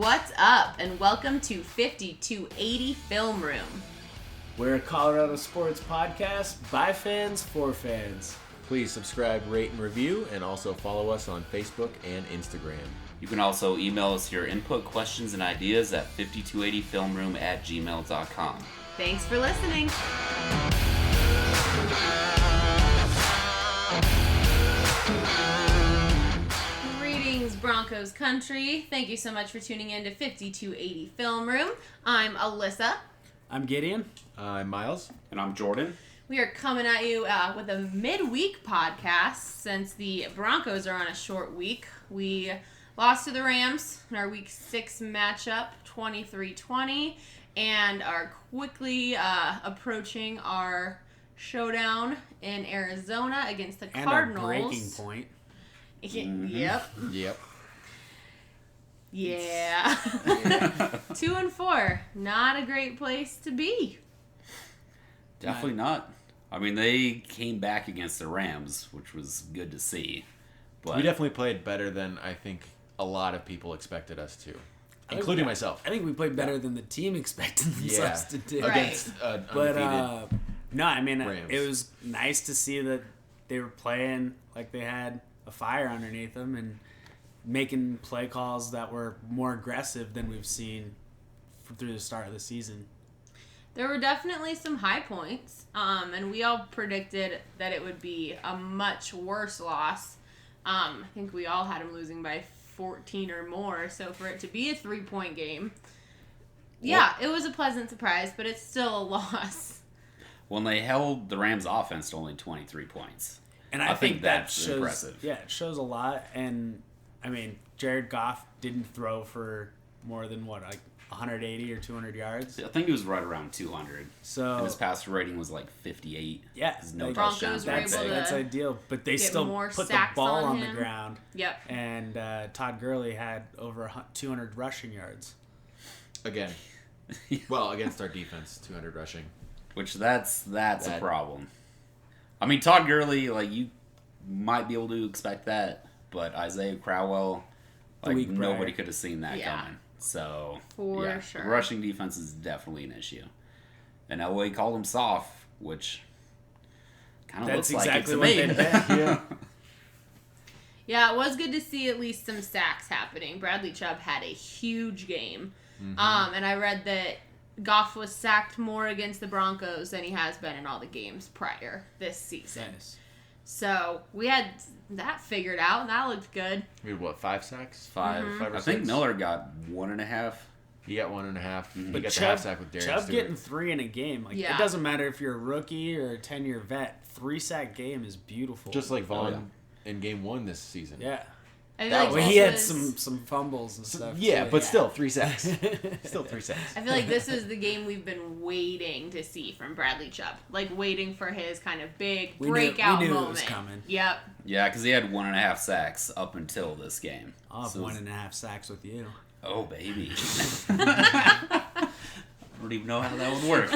What's up, and welcome to 5280 Film Room. We're a Colorado sports podcast by fans for fans. Please subscribe, rate, and review, and also follow us on Facebook and Instagram. You can also email us your input, questions, and ideas at 5280filmroom@gmail.com. Thanks for listening. Greetings, Broncos Country. Thank you so much for tuning in to 5280 Film Room. I'm Alyssa. I'm Gideon. I'm Miles. And I'm Jordan. We are coming at you with a midweek podcast since the Broncos are on a short week. We lost to the Rams in our Week 6 matchup, 23-20, and are quickly approaching our showdown in Arizona against the Cardinals. And our breaking point. Yep. Yep. Yeah. 2-4. Not a great place to be. Definitely not. I mean, they came back against the Rams, which was good to see. But We definitely played better than I think a lot of people expected us to, including myself. I think we played better than the team expected themselves to do. Against But undefeated no, I mean, Rams. it was nice to see that they were playing like they had a fire underneath them and making play calls that were more aggressive than we've seen through the start of the season. There were definitely some high points, and we all predicted that it would be a much worse loss. I think we all had them losing by 14 or more, so for it to be a 3-point game, it was a pleasant surprise, but it's still a loss. when they held the Rams' offense to only 23 points. And I think that that's shows, impressive. Yeah, it shows a lot. And, I mean, Jared Goff didn't throw for more than, 180 or 200 yards? I think he was right around 200. So, And his passer rating was like 58. yeah, No Broncos touchdowns. were or able to anything. that's ideal. But they get still more put the sacks ball on on the him. ground. Yep. And Todd Gurley had over 200 rushing yards. Again. Well, against our defense, 200 rushing. Which that's a problem. I mean, Todd Gurley, you might be able to expect that, but Isaiah Crowell, nobody could have seen that coming. So, For sure. The rushing defense is definitely an issue. And Elway called him soft, which kind of looks exactly like it what to they me. did. Yeah. Yeah, it was good to see at least some sacks happening. Bradley Chubb had a huge game. Mm-hmm. And I read that Goff was sacked more against the Broncos than he has been in all the games prior this season. Nice. So we had that figured out, and that looked good. We had, 5 sacks? 5. Five or I think six? Miller got 1.5. He got 1.5. He But got the Chubb, half sack with Darius Chubb Stewart. getting 3 in a game. Yeah. It doesn't matter if you're a rookie or a 10-year vet. 3-sack game is beautiful. Just like Vaughn in game 1 this season. Yeah. I feel like Well, this he had was- some fumbles and stuff. Yeah, too. but still, 3 sacks. Still 3 sacks. I feel like this is the game we've been waiting to see from Bradley Chubb. Waiting for his kind of big breakout we knew moment. it was coming. Yep. Yeah, because he had 1.5 sacks up until this game. I'll have So it was- 1.5 sacks with you. Oh, baby. I don't even know how that would work.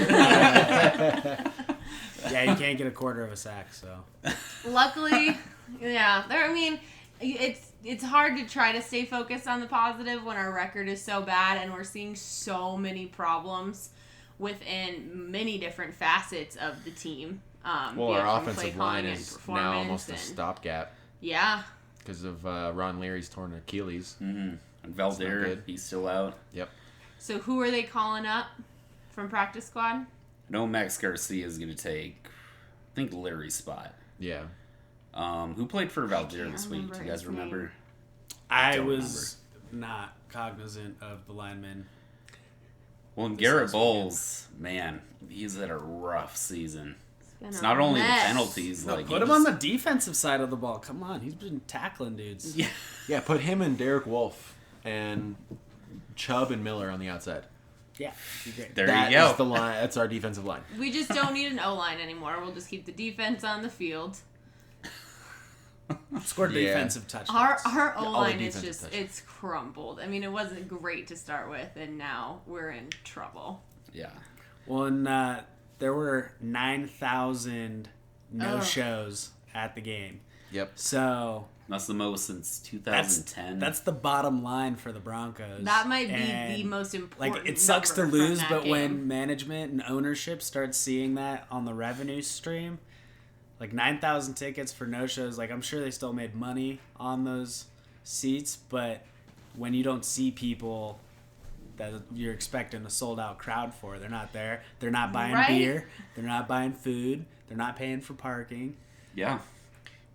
Yeah, you can't get a quarter of a sack, so. Luckily, yeah. It's hard to try to stay focused on the positive when our record is so bad and we're seeing so many problems within many different facets of the team. Well, be it our from play offensive calling line and is now performance almost a and- stopgap Yeah. because of Ron Leary's torn Achilles. Mm-hmm. And not Valdir, good. he's still out. Yep. So who are they calling up from practice squad? I know Max Garcia is going to take, I think, Larry's spot. Yeah. Who played for Valdir can't this week? remember Do you guys his remember? I don't was not cognizant of the linemen. Well, and Garrett Bowles, man, he's had a rough season. Been It's a not only the mess. penalties. No, he put him just- on the defensive side of the ball. Come on, he's been tackling dudes. Yeah. Yeah, put him and Derek Wolfe and Chubb and Miller on the outside. Yeah, he's great. There That you go. is the line. That's our defensive line. We just don't need an O-line anymore. We'll just keep the defense on the field. Scored Yeah. defensive touchdowns. Our O-line is defensive just, touchdowns. it's crumbled. I mean, it wasn't great to start with, and now we're in trouble. Yeah. Well, and there were 9,000 no-shows at the game. Yep. So That's the most since 2010. that's the bottom line for the Broncos. That might be And, the most important. Like, it sucks to number from lose, that but game. when management and ownership start seeing that on the revenue stream, like 9,000 tickets for no-shows, like I'm sure they still made money on those seats, but when you don't see people that you're expecting a sold-out crowd for, they're not there. They're not buying beer. They're not buying food. They're not paying for parking. Yeah.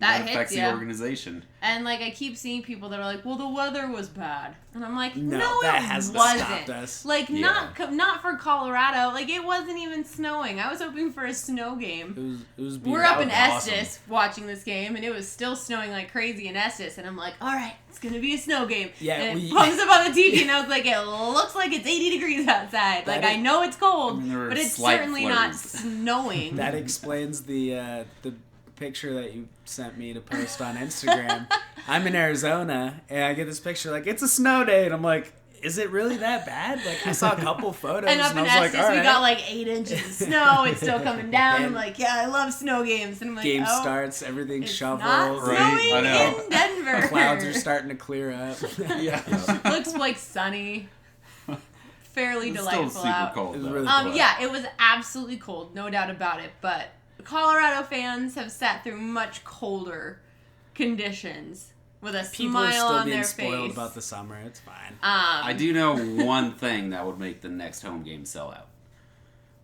That affects hits the you. organization. And like I keep seeing people that are like, "Well, the weather was bad," and I'm like, "No, that it hasn't wasn't." stopped us. Like not for Colorado. Like it wasn't even snowing. I was hoping for a snow game. It was We're up in awesome. Estes watching this game, and it was still snowing like crazy in Estes, and I'm like, "All right, it's gonna be a snow game." Yeah, and it comes up on the TV, and I was like, "It looks like it's 80 degrees outside. Like I know it's cold, there were but it's slight certainly not flurries. snowing." That explains the picture that you sent me to post on Instagram. I'm in Arizona, and I get this picture like, it's a snow day, and I'm like, is it really that bad? Like, I saw a couple photos, And up and I in was Estes, like, all we right. got like 8 inches of snow. It's still coming down. I'm And like, yeah, I love snow games. And I'm like, Game oh, starts, everything's it's shoveled. not Right, snowing I know. in Denver. Clouds are starting to clear up. Yeah. Looks like sunny. Fairly It's delightful still super out. cold, It was though. really cold. Yeah, it was absolutely cold, no doubt about it. But Colorado fans have sat through much colder conditions with a People are smile still on being their spoiled face. about the summer. It's fine. I do know one thing that would make the next home game sell out.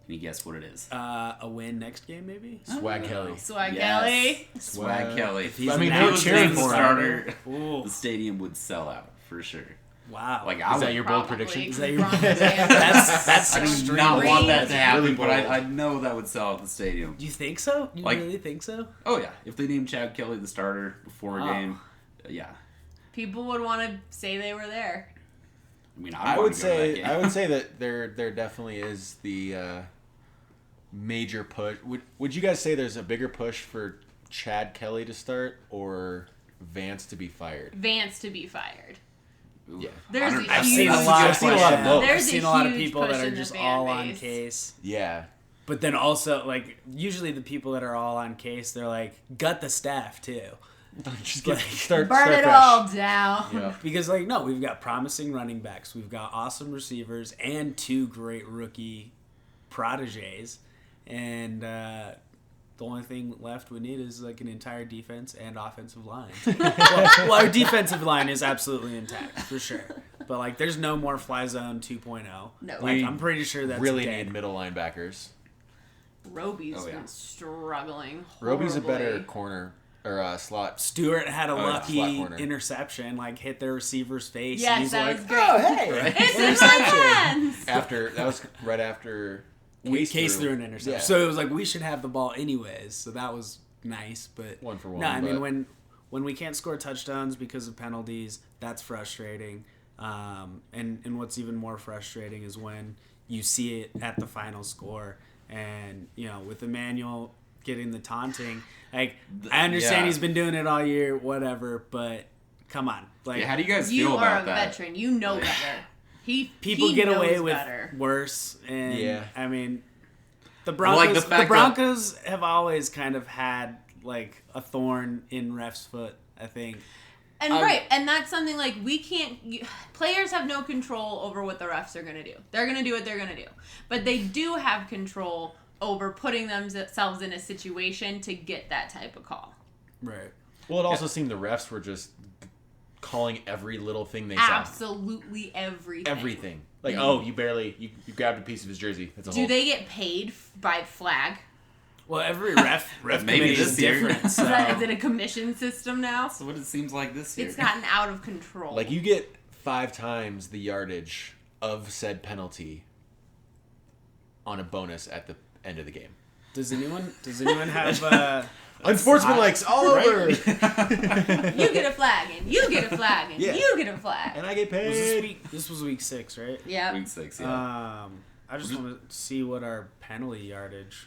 Can you guess what it is? A win next game, maybe? Swag Kelly. Swag Yes. Kelly. Swag Kelly. If he's I mean, now he was cheering the for him. starter. Ooh, The stadium would sell out for sure. wow. Like Is that your bold prediction? Is that your- Broncos fans. that's I do extreme. not want that to happen, Really but bold. I know that would sell out the stadium. You think so? You Like- really think so? Oh yeah, if they named Chad Kelly the starter before a Oh. game, yeah. People would want to say they were there. I mean, I want would to go to that say game. I would say that there definitely is the major push. Would you guys say there's a bigger push for Chad Kelly to start or Vance to be fired? Vance to be fired. Ooh. Yeah. There's a I've I've huge seen a I've lot. seen a lot of both. I've There's seen a a lot of huge people push that are in the just fan all on base. case. Yeah. But then also, like, usually the people that are all on case, they're like, gut the staff too. Just Like, start Burn it fresh. all down. Yeah. Because, like, no, we've got promising running backs, we've got awesome receivers, and 2 great rookie proteges. And the only thing left we need is, like, an entire defense and offensive line. well, our defensive line is absolutely intact, for sure. But, like, there's no more fly zone 2.0. No. Like, We I'm pretty sure that's Really dead. need middle linebackers. Roby's Oh, yeah. been struggling. Roby's a better horribly. corner or slot. Stewart had a yeah, lucky slot corner. interception, like hit their receiver's face. Yes, and he's that like, was great. oh, hey, Right? It's in my hands. That was right after Case threw an interception. Yeah. So it was like, we should have the ball anyways. So that was nice. But One for one, no, I mean, but- when we can't score touchdowns because of penalties, that's frustrating. And what's even more frustrating is when you see it at the final score. And, you know, with Emmanuel getting the taunting, like, I understand yeah. he's been doing it all year, whatever, but come on. Like, Yeah, how do you guys You feel are about a that? veteran. You know Like- better. people he get knows away with better. worse, and Yeah. I mean, the Well, like, Broncos. the The, fact Broncos have always kind of had like a thorn in ref's foot, I think. And right, and that's something like we can't. Players have no control over what the refs are going to do. They're going to do what they're going to do, but they do have control over putting themselves in a situation to get that type of call. Right. Well, it also seemed the refs were just calling every little thing they saw. Absolutely everything. Everything. Like, oh, you grabbed a piece of his jersey. That's a Do whole. they get paid by flag? Well, every ref Maybe committee is this year. different. Is it a commission system now? That's what it seems like this year. It's gotten out of control. Like, you get 5 times the yardage of said penalty on a bonus at the end of the game. Does anyone have? Unsportsmanlike's all over. You get a flag, and you get a flag, and Yeah. you get a flag. And I get Was paid. this was week 6, right? Yeah. Week 6, yeah. I just want to see what our penalty yardage.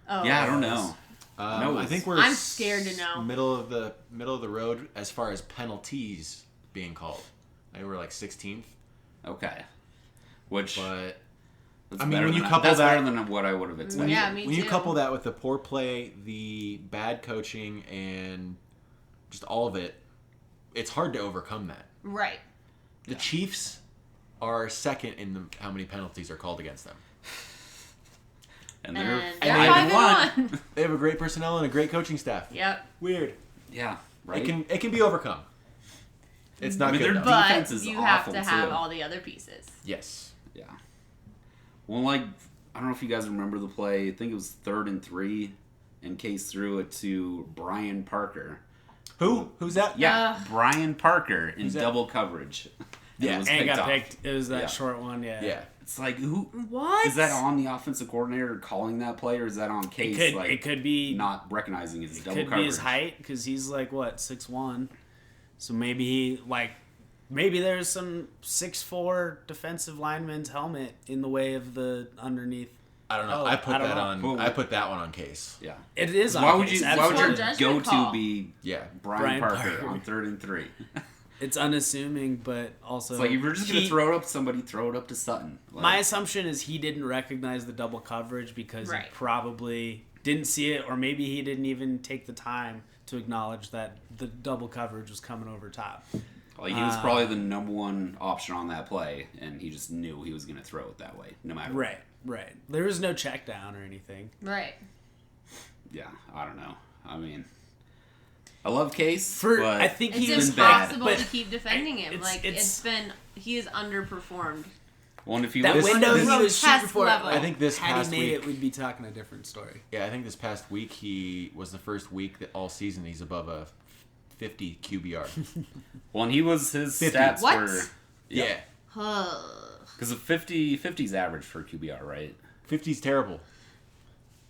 Oh. Yeah, I don't know. No, I think we're I'm scared to know. middle of the road as far as penalties being called. I think we're like 16th, Okay. Which, but that's I mean, better when you than- couple that's that- better than what I would have expected. Yeah, me when you too. couple that with the poor play, the bad coaching, and just all of it, it's hard to overcome that. Right. The Chiefs are second in how many penalties are called against them. And they're they're 5-1. They have a great personnel and a great coaching staff. Yep. Weird. Yeah, right. It can be overcome. It's not good enough. But defense is you have awful, to have too. all the other pieces. Yes. Yeah. Well, like, I don't know if you guys remember the play. I think it was 3rd and 3, and Case threw it to Brian Parker. Who? Who's that? Yeah, Brian Parker in Who's that? double coverage. Yeah, it was And it picked got off. picked. It was that Yeah. short one, yeah. Yeah. It's like, who What? is that on the offensive coordinator calling that play, or is that on Case? It could be not recognizing his double could coverage. be his height because he's like what 6'1", so maybe maybe there's some 6'4" defensive lineman's helmet in the way of the underneath. I don't know. Oh, I put I don't that know. on. Well, I put that one on Case. Yeah. It is. Why on would Case, you? Why would Poor your judgment go-to call. be Yeah. Brian Parker Parker. on 3rd and 3? It's unassuming, but also It's like if you're just gonna throw it up to somebody, throw it up to Sutton. Like, My assumption is he didn't recognize the double coverage because Right. he probably didn't see it, or maybe he didn't even take the time to acknowledge that the double coverage was coming over top. Like he was probably the number one option on that play, and he just knew he was going to throw it that way, no matter. Right. There was no check down or anything. Right. Yeah, I don't know. I mean, I love Case, For but I think It's he's impossible bad, to but keep defending him. it's- He is underperformed. well, and if you that look, window he Grotesque was shooting for. level. I think this had past he made week. it, we'd be talking a different story. Yeah, I think this past week he was the first week that all season he's above a 50 QBR. well, and he was his 50. stats What? were Yeah. because 50's average for QBR, right? 50's terrible.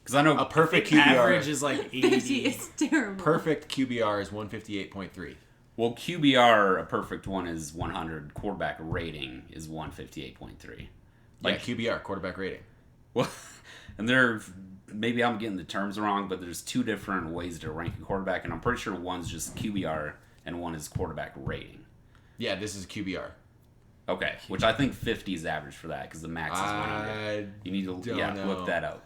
Because I know A perfect I think QBR. average is like 80. It's terrible. Perfect QBR is 158.3. Well, QBR, a perfect one is 100. Quarterback rating is 158.3. Like QBR, quarterback rating. Well, and maybe I'm getting the terms wrong, but there's two different ways to rank a quarterback, and I'm pretty sure one's just QBR and one is quarterback rating. Yeah, this is QBR. Okay, which I think 50 is average for that because the max is 100. You need to don't look know. that up.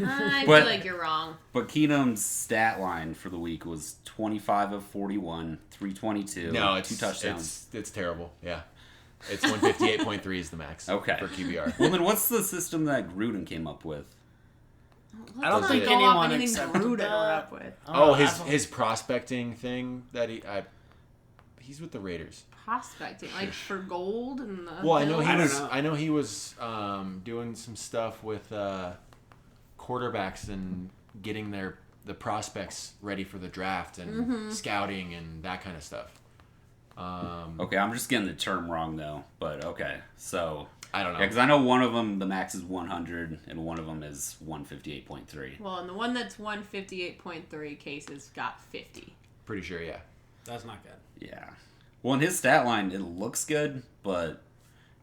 I But- feel like you're wrong. But Keenum's stat line for the week was 25 of 41, 322, No, 2 touchdowns. It's terrible. Yeah. It's 158.3 is the max Okay. for QBR. Well, then what's the system that Gruden came up with? I don't Let's think not go off anyone anything except Gruden that. were up with. Oh, his prospecting thing that he's with the Raiders. Prospecting, like for gold and the. Well, I know hills? he was doing some stuff with quarterbacks and getting the prospects ready for the draft and scouting and that kind of stuff. Okay, I'm just getting the term wrong though, but okay. So I don't know. Yeah, because I know one of them, the max is 100, and one of them is 158.3. Well, and the one that's 158.3 cases got 50. Pretty sure, yeah. That's not good. Yeah. Well, in his stat line, it looks good, but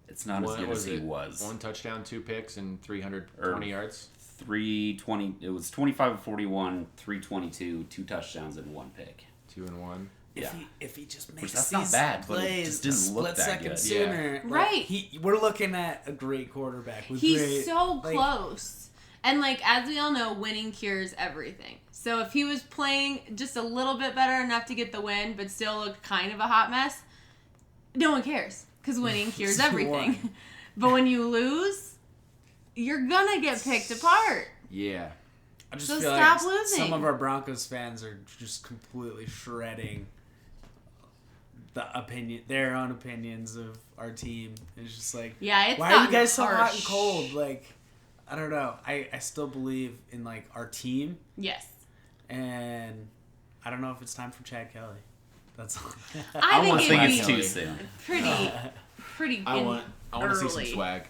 it's not as What good as he it? was. 1 touchdown, 2 picks, and 320 yards. 320. It was 25 of 41, 322, 2 touchdowns and 1 pick. 2 and 1. Yeah. If he just makes Which that's these not bad, but it plays just didn't a look split that second good. sooner, like, Right. We're looking at a great quarterback. With He's great, so like, close. And, like, as we all know, winning cures everything. So if he was playing just a little bit better enough to get the win, but still looked kind of a hot mess, no one cares. Because winning cures everything. But when you lose, you're going to get picked apart. Yeah. I just So feel stop like losing. some of our Broncos fans are just completely shredding their own opinions of our team. It's just like, Yeah, it's why are you gotten guys so hot and harsh. cold? Like, I don't know. I still believe in like our team, Yes. and I don't know if it's time for Chad Kelly. That's all. I think think it'd it's be too soon. pretty I want to see some early. swag.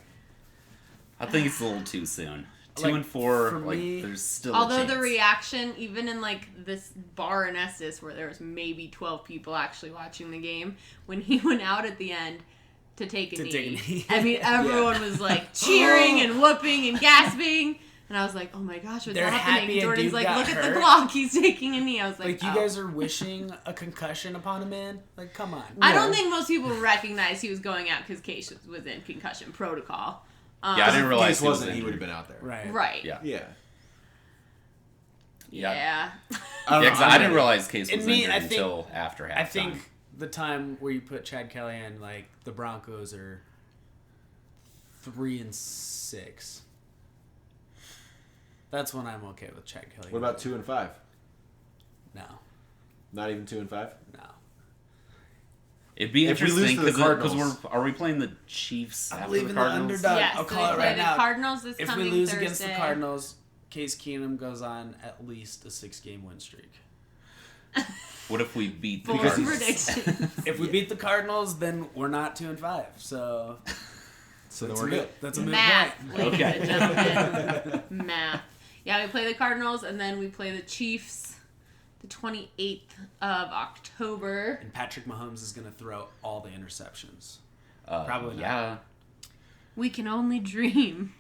I think it's a little too soon. 2 Like, and 4, for like me- there's still Although a chance. the reaction, even in like this bar in Estes where there was maybe 12 people actually watching the game, when he went out at the end to take a knee, I mean, everyone was like cheering and whooping and gasping. And I was like, oh my gosh, what's They're happy happening? a Jordan's dude like, got look at the hurt. clock. He's taking a knee. I was like, Like, you oh. guys are wishing a concussion upon a man? Like, come on. I don't think most people recognize he was going out because Case was in concussion protocol. Yeah, I didn't realize If he was he injured. would have been out there. Right. Right. Yeah. Yeah. Yeah. don't know. I didn't realize Case was And injured I think- until after halftime. I think the time where you put Chad Kelly in, like the Broncos are 3-6. That's when I'm okay with Chad Kelly. What about 2-5? No, Not even 2-5. no. It'd be If we lose interesting to the Cardinals. are we playing the Chiefs I after believe the in the Cardinals? underdog. Yes, I'll so call we it play right the now. Cardinals this If coming we lose Thursday. against the Cardinals, Case Keenum goes on at least a 6-game win streak. What if we beat the Bold Cardinals? prediction. If we beat the Cardinals, then we're not 2-5. So So then that's we're a good. moot- That's a moot Math, point. ladies Okay. and gentlemen. Math. Yeah, we play the Cardinals, and then we play the Chiefs the 28th of October. And Patrick Mahomes is going to throw all the interceptions. Uh, Probably not. Yeah. We can only dream.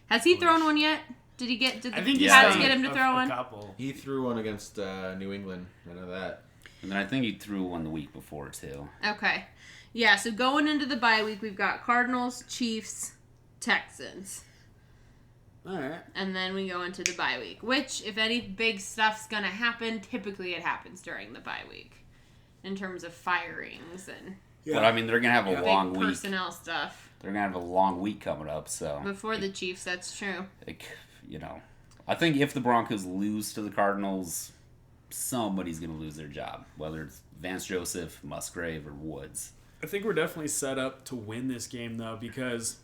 Has he thrown one yet? Did he get? Did the I think he's Pats done get him to throw a one? couple. He threw one against New England. I know that. And then I think he threw one the week before, too. Okay. Yeah, so going into the bye week, we've got Cardinals, Chiefs, Texans. All right. And then we go into the bye week, which, if any big stuff's going to happen, typically it happens during the bye week in terms of firings and But, I mean, they're going to have a big long week. personnel stuff. They're going to have a long week coming up, so... Before the Chiefs, that's true. I think if the Broncos lose to the Cardinals, somebody's going to lose their job, whether it's Vance Joseph, Musgrave, or Woods. I think we're definitely set up to win this game, though, because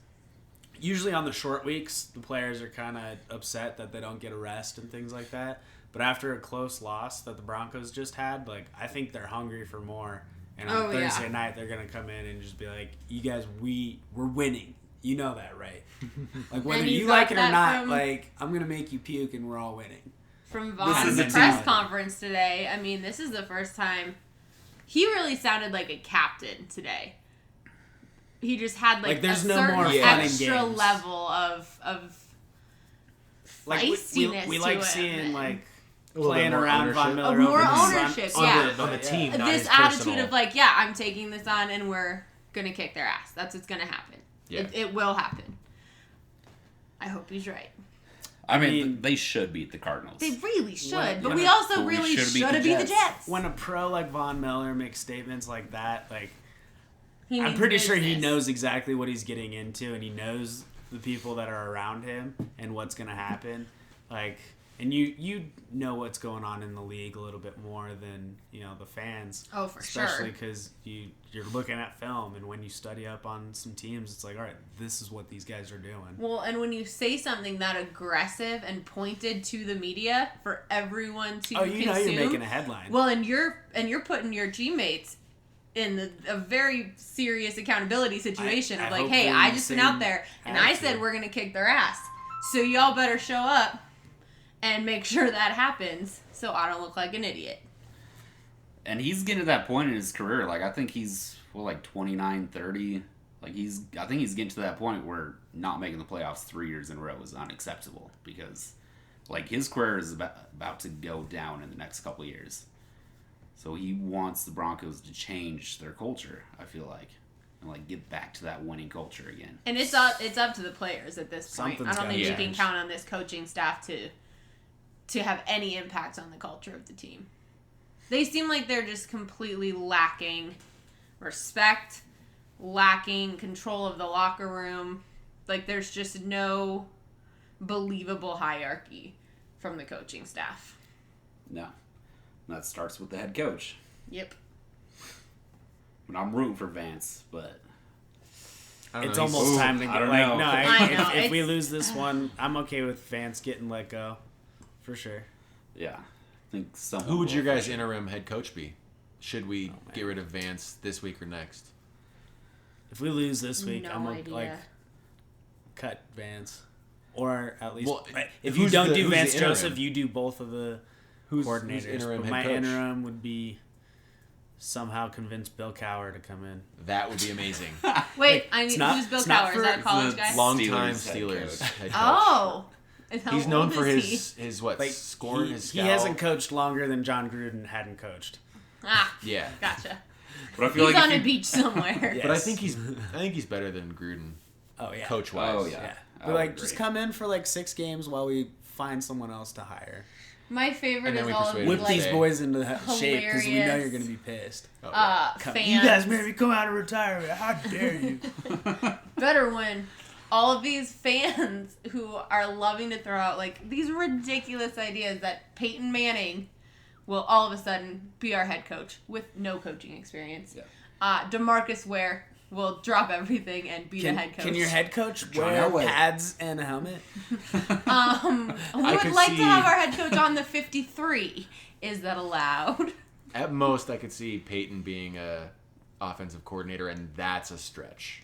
usually on the short weeks, the players are kind of upset that they don't get a rest and things like that. But after a close loss that the Broncos just had, like, I think they're hungry for more. And on Thursday night, they're going to come in and just be like, you guys, we're winning. You know that, right? Like, whether And you you got like it or that not, from- like, I'm going to make you puke and we're all winning. From This Vaughn's is the press team. conference today, I mean, this is the first time he really sounded like a captain today. He just had like there's a no certain more fun in extra games. level of Like, feistiness we to like him. seeing, like, A little playing bit more around Von ownership. Miller. More over his ownership, son- yeah. On the team, not this his attitude personal. of like, yeah, I'm taking this on and we're gonna kick their ass. That's what's gonna happen. Yeah. It will happen. I hope he's right. I mean, they should beat the Cardinals. They really should, When- but when we a- also but we really should should beat have the beat the Jets. Jets. When a pro like Von Miller makes statements like that, like, He I'm means pretty sure he business. knows exactly what he's getting into, and he knows the people that are around him and what's going to happen. Like, and you know what's going on in the league a little bit more than the fans. Oh, for especially sure. because you're looking at film, and when you study up on some teams, it's like, all right, this is what these guys are doing. Well, and when you say something that aggressive and pointed to the media for everyone to consume, you're making a headline. well, and you're putting your teammates in a very serious accountability situation I of like, hope hey, they're I in just the went out same there and I said attitude. we're gonna kick their ass, so y'all better show up and make sure that happens, so I don't look like an idiot. And he's getting to that point in his career. Like, I think he's, 29, 30. Like, I think he's getting to that point where not making the playoffs 3 years in a row is unacceptable. Because, like, his career is about to go down in the next couple of years. So he wants the Broncos to change their culture, I feel like. And, like, get back to that winning culture again. And it's up to the players at this point. Something's I don't gotta think you can change. count on this coaching staff to have any impact on the culture of the team. They seem like they're just completely lacking respect, lacking control of the locker room. Like, there's just no believable hierarchy from the coaching staff. No. And that starts with the head coach. Yep. And I'm rooting for Vance, but... I don't It's know, he's- almost time to I get don't like know. no. I know, If we it's- lose this one, I'm okay with Vance getting let go, for sure. Yeah. I think someone Who would will your for guys' sure. interim head coach be? Should we get rid of Vance this week or next? If we lose this week, No I'm idea. like cut Vance, or at least Well, if you who's don't the- do who's the Vance interim? Joseph, you do both of the Who's coordinators. interim But head my coach? interim would be somehow convince Bill Cowher to come in. That would be amazing. Wait, I it's mean, not- who's Bill it's not Cowher? Is for- that a college it's guy? Long-time Steelers head Steelers coach. head coach. Oh. And how He's known old for is his what Like scoring, he, his he scout. hasn't coached longer than John Gruden hadn't coached. he? Ah, Yeah, gotcha. But I feel He's like on if a you- beach somewhere. Yeah. but I Yes. think he's better than Gruden, Oh yeah, coach wise. Oh, yeah. Yeah, I but would like just agree. come in for like 6 games while we find someone else to hire. My favorite And then is we all of persuade Whip him like these boys into shape because we know hilarious, you're going to be pissed. fans. You guys made me come out of retirement. How dare you? Better when all of these fans who are loving to throw out like these ridiculous ideas that Peyton Manning will all of a sudden be our head coach with no coaching experience. Yeah. DeMarcus Ware will drop everything and be the head coach. Can your head coach John wear Elway. pads and a helmet? We would could like see- to have our head coach on the 53. Is that allowed? At most, I could see Peyton being a offensive coordinator, and that's a stretch.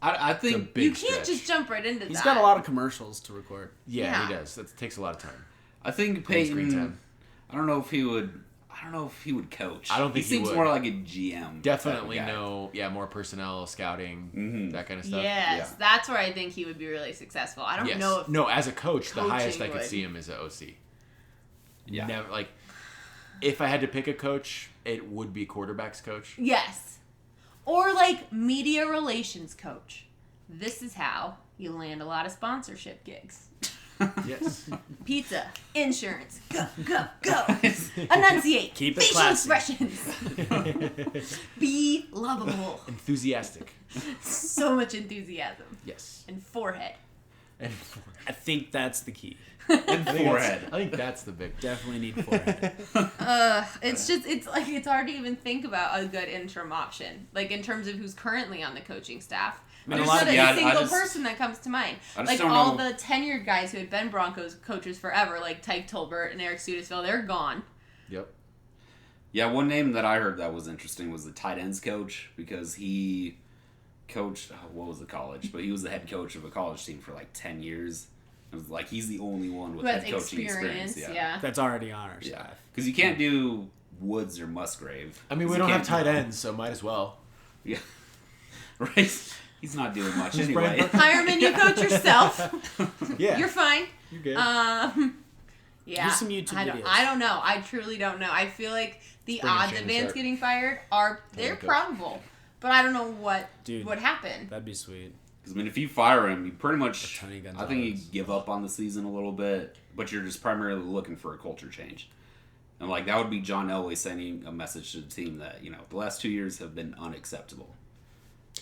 I It's a think big You can't stretch. just jump right into He's that. got a lot of commercials to record. Yeah, Yeah. he does. That takes a lot of time. I think Green screen Peyton. time. I don't know if he would. I don't know if he would coach. I don't think he he seems would. more like a GM. Definitely type of guy. more personnel, scouting, that kind of stuff. Yes, Yeah. that's where I think he would be really successful. I don't Yes. know if No, as a coach, the coaching highest I could would. see him is an OC. Yeah. Never, like, if I had to pick a coach, it would be quarterback's coach. Yes. Or like media relations coach. This is how you land a lot of sponsorship gigs. Yes. Pizza, insurance, go, go, go. Enunciate. Keep it facial classy. expressions. Be lovable. Enthusiastic. So much enthusiasm. Yes. And forehead. And I think that's the key. And forehead. I think that's the big. Definitely need forehead. It's hard to even think about a good interim option. Like in terms of who's currently on the coaching staff. mean, There's a lot not of- a yeah, I single just- person that comes to mind. I just Like don't all know. the tenured guys who had been Broncos coaches forever, like Tyke Tolbert and Eric Studesville, they're gone. Yep. Yeah, one name that I heard that was interesting was the tight ends coach because he coached what was the college, but he was the head coach of a college team for like 10 years. It was like he's the only one with Who has head coaching experience. yeah. That's already on our Yeah, staff. because you can't do Woods or Musgrave. I mean, 'Cause we you don't have can't tight do- ends, so might as well. Yeah, right. He's not doing much Who's anyway. Brian Hireman, you coach yourself. Yeah. You're fine. You're good. Yeah. Do some YouTube videos. I don't know. I truly don't know. I feel like the Bring in odds of Shannon Vance Sharp. getting fired they're coach. probable. But I don't know what Dude. would happen. That'd be sweet. Because I mean, if you fire him, you pretty much. Or Tony I think Gonzalez. you give up on the season a little bit, but you're just primarily looking for a culture change. And like that would be John Elway sending a message to the team that the last 2 years have been unacceptable.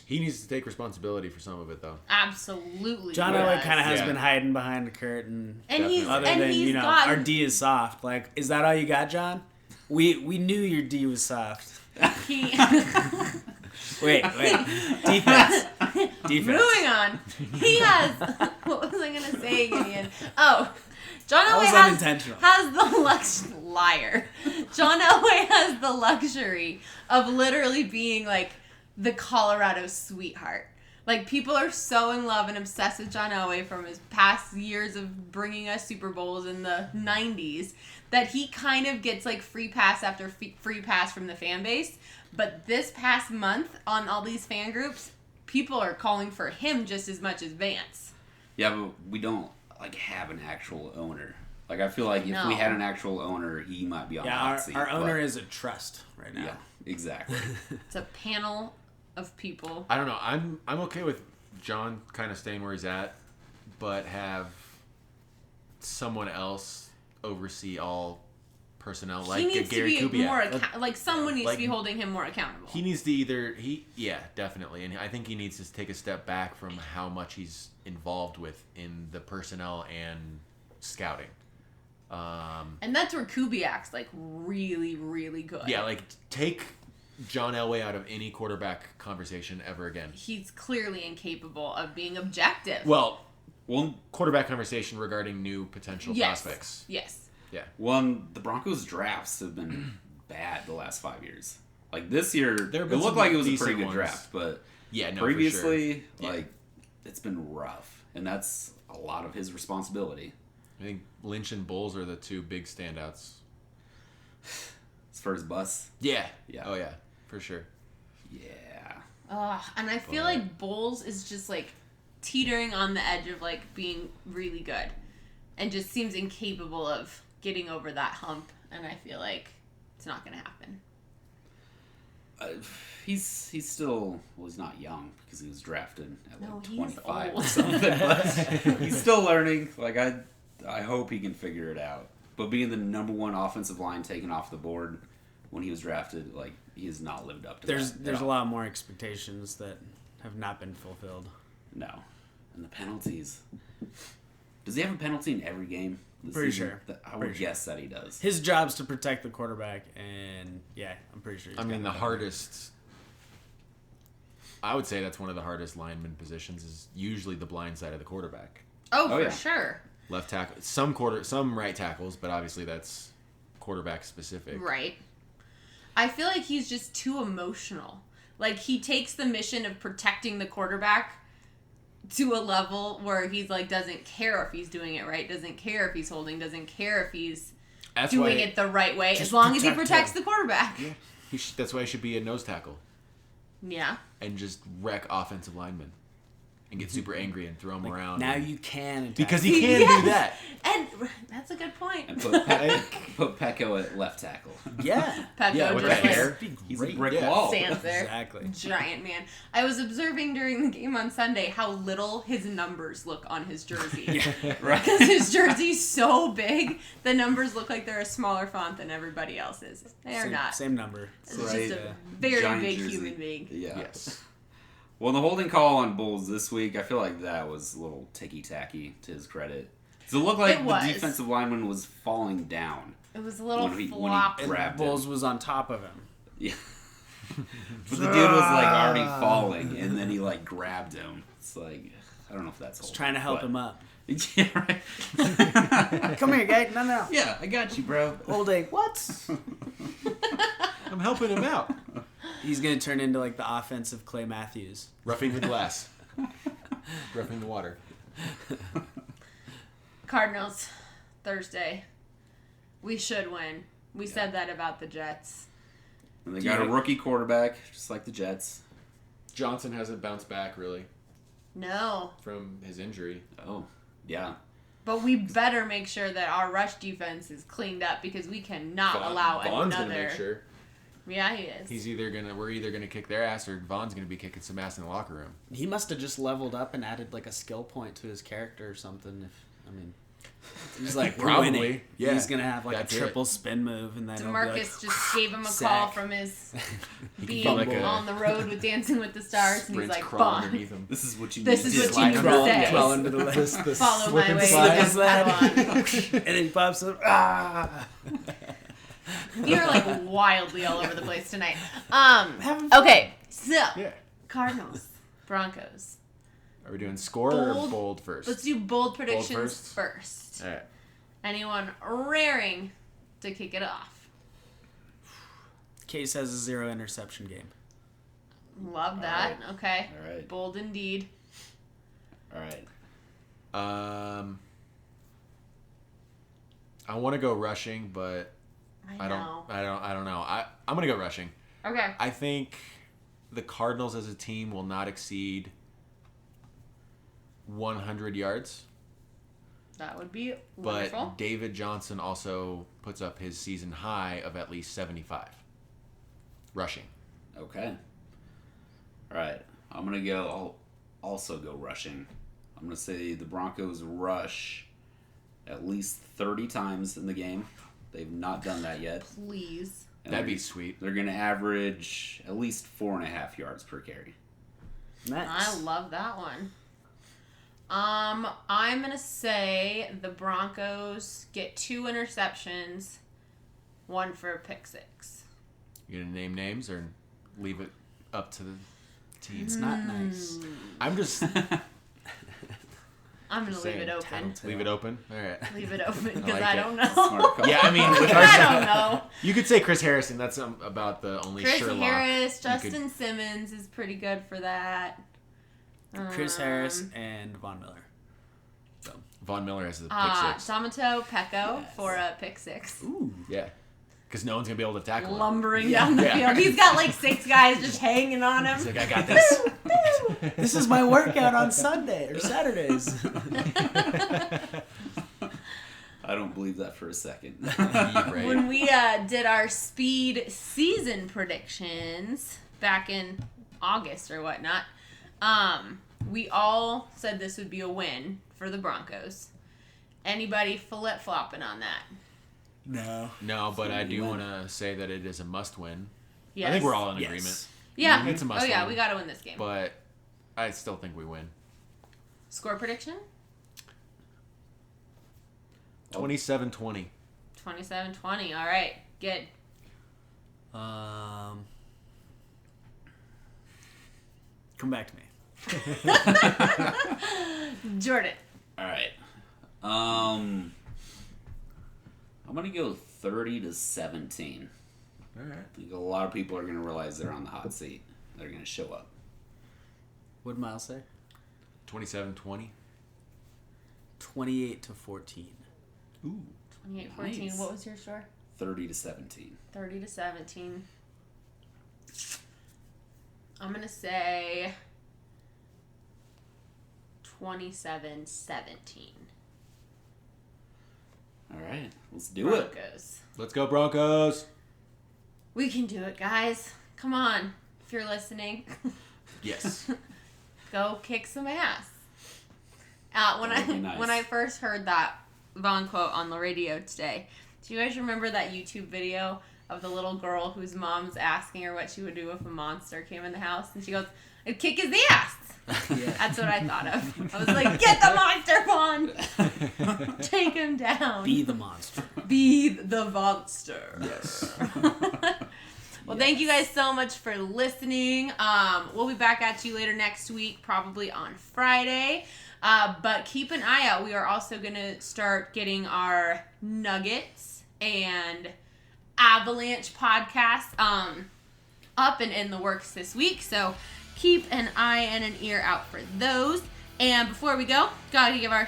He needs to take responsibility for some of it, though. Absolutely. John does. Elway kind of has Yeah. been hiding behind the curtain. And he's Definitely. Other and than, he's our got D is soft. Like, is that all you got, John? We knew your D was soft. he Wait. Defense. Moving on. He has what was I gonna say again? Oh. John That Elway was has unintentional. the liar. John Elway has the luxury of literally being like the Colorado sweetheart. Like people are so in love and obsessed with John Elway from his past years of bringing us Super Bowls in the 90s that he kind of gets like free pass after free pass from the fan base. But this past month on all these fan groups, people are calling for him just as much as Vance. Yeah, but we don't have an actual owner. Like I feel like if No. we had an actual owner, he might be on the Yeah, hot seat. our owner but- is a trust right now. Yeah, exactly. It's a panel of people. I don't know. I'm okay with John kind of staying where he's at, but have someone else oversee all personnel, like He needs to Gary be Kubiak. more like someone needs like- to be holding him more accountable. He needs to definitely, and I think he needs to take a step back from how much he's involved with in the personnel and scouting. And that's where Kubiak's like really, really good. Yeah, like take John Elway out of any quarterback conversation ever again. He's clearly incapable of being objective. Well, Well, quarterback conversation regarding new potential yes. prospects. Yes. Yeah. the Broncos drafts have been bad the last 5 years. Like this year, There have it been looked some like it was a decent pretty good ones. draft, but Yeah, no, previously, for sure. Yeah. it's been rough, and that's a lot of his responsibility. I think Lynch and Bulls are the two big standouts. As far as bus, Yeah. Yeah. Oh yeah, for sure. yeah. And I feel But- like Bulls is just like teetering on the edge of like being really good and just seems incapable of getting over that hump. And I feel like it's not going to happen. He's still he's not young because he was drafted at No, like he's 25 or old. something, but he's still learning. Like I hope he can figure it out. But being the number one offensive line taken off the board when he was drafted, like, he has not lived up to that. There's a lot more expectations that have not been fulfilled. No. And the penalties. Does he have a penalty in every game this Pretty season? sure. I would guess that he does. His job's to protect the quarterback, and yeah, I'm pretty sure. I mean, the hardest. I would say that's one of the hardest lineman positions. Is usually the blind side of the quarterback. For sure. Left tackle, some right tackles, but obviously that's quarterback specific. Right. I feel like he's just too emotional. Like, he takes the mission of protecting the quarterback to a level where he's like, doesn't care if he's doing it right, doesn't care if he's holding, doesn't care if he's doing it the right way, as long as he protects the quarterback. Yeah. That's why he should be a nose tackle. Yeah. And just wreck offensive linemen. And get super angry and throw them around. Now you can. Because he can do that. And that's a good point. And put Pecco at left tackle. Yeah. Pecco with the just hair. He's a brick wall. stands there. Exactly. Giant man. I was observing during the game on Sunday how little his numbers look on his jersey. Right. Because his jersey's so big, the numbers look like they're a smaller font than everybody else's. They are not. Same number. It's just a very Giant big jersey. human being. Yeah. Yes. Well, the holding call on Bulls this week, I feel like that was a little ticky-tacky to his credit. So it looked like the defensive lineman was falling down. It was a little when flop. he grabbed Bulls him. was on top of him. Yeah. But the dude was like already falling, and then he like grabbed him. It's like, I don't know if that's Just trying to help him up. Yeah, right. Come here, guy. No. Yeah, I got you, bro. Holding. What? I'm helping him out. He's going to turn into like the offensive Clay Matthews. Roughing the glass. Roughing the water. Cardinals, Thursday. We should win. We said that about the Jets. And they got a rookie quarterback, just like the Jets. Johnson hasn't bounced back, really, No. from his injury. Oh, yeah. But we better make sure that our rush defense is cleaned up because we cannot allow Vaughn's another. gonna make sure. Yeah, he is. We're either gonna kick their ass or Vaughn's gonna be kicking some ass in the locker room. He must have just leveled up and added like a skill point to his character or something. He's like, we're Probably. winning. Yeah. He's going to have like That's a triple spin move. And then DeMarcus just gave him a call sack. from his He being felt like a on the road with Dancing with the Stars. And he's Sprint like, crawl Bond, underneath him. This is what you This need is to what do. you need to crawl, say. crawl into the list. follow my way. Slip Padawan. and then he pops up. Ah! You're like wildly all over the place tonight. Having fun. Okay, so Yeah. Cardinals, Broncos. Are we doing score or bold first? Let's do bold predictions first? first. All right. Anyone raring to kick it off? Case has a 0 interception game. Love that. All right. Okay. All right. Bold indeed. All right. I want to go rushing, but I know. I don't know. I'm gonna go rushing. Okay. I think the Cardinals as a team will not exceed 100 yards. That would be wonderful. But David Johnson also puts up his season high of at least 75 rushing. Okay. All right. I'm going to go. I'll also go rushing. I'm going to say the Broncos rush at least 30 times in the game. They've not done that yet. Please. And That'd be sweet. They're going to average at least 4.5 yards per carry. Nice. I love that one. I'm going to say the Broncos get 2 interceptions, 1 for a pick 6. You gonna name names or leave it up to the team? It's not nice. I'm just I'm going to leave saying, it open. leave it open. All right. Leave it open because like I it. don't know. Smart call. Yeah, I mean, with I our, don't know. you could say Chris Harrison. That's about the only Chris Sherlock. Harris, you Justin could- Simmons is pretty good for that. Chris Harris and Von Miller. So. Von Miller has the pick 6. Samato Pecco for a pick 6. Ooh. Yeah, because no one's gonna be able to tackle him. Lumbering down the Yeah. field. He's got like 6 guys just hanging on him. He's like, I got this. This is my workout on Sunday or Saturdays. I don't believe that for a second. Right. When we did our speed season predictions back in August or whatnot, we all said this would be a win for the Broncos. Anybody flip-flopping on that? No, but I do want to say that it is a must-win. Yes. I think we're all in agreement. Yeah. It's a must-win. Oh, yeah, we got to win this game. But I still think we win. Score prediction? 27-20. 27-20. All right. Good. Come back to me. Jordan. All right. I'm gonna go 30-17. All right. I think a lot of people are gonna realize they're on the hot seat. They're gonna show up. What did Miles say? 27-20. 28-14. Ooh. 28-14. Nice. What was your score? 30-17. 30-17. I'm going to say 27-17. All right. Let's do it. Broncos. Let's go, Broncos. We can do it, guys. Come on. If you're listening. Yes. Go kick some ass. When I first heard that Vaughn quote on the radio today, do you guys remember that YouTube video of the little girl whose mom's asking her what she would do if a monster came in the house? And she goes, I'd kick his ass. Yeah. That's what I thought of. I was like, get the monster, Vaughn. Take him down. Be the monster. Be the monster. Yes. Well, thank you guys so much for listening. We'll be back at you later next week, probably on Friday. But keep an eye out. We are also going to start getting our Nuggets and Avalanche podcasts up and in the works this week. So keep an eye and an ear out for those. And before we go, gotta give a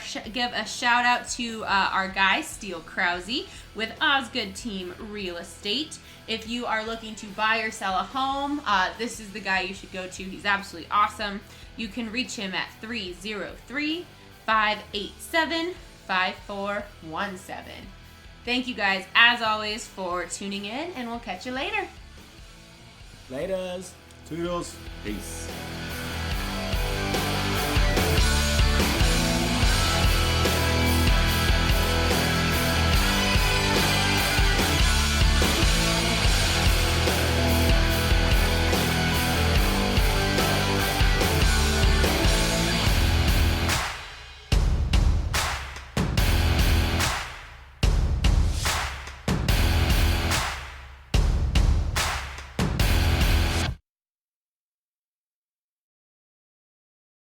shout out to our guy Steele Krause with Osgood Team Real Estate. If you are looking to buy or sell a home, this is the guy you should go to. He's absolutely awesome. You can reach him at 303-587-5417. Thank you guys, as always, for tuning in, and we'll catch you later. Laters. Toodles. Peace.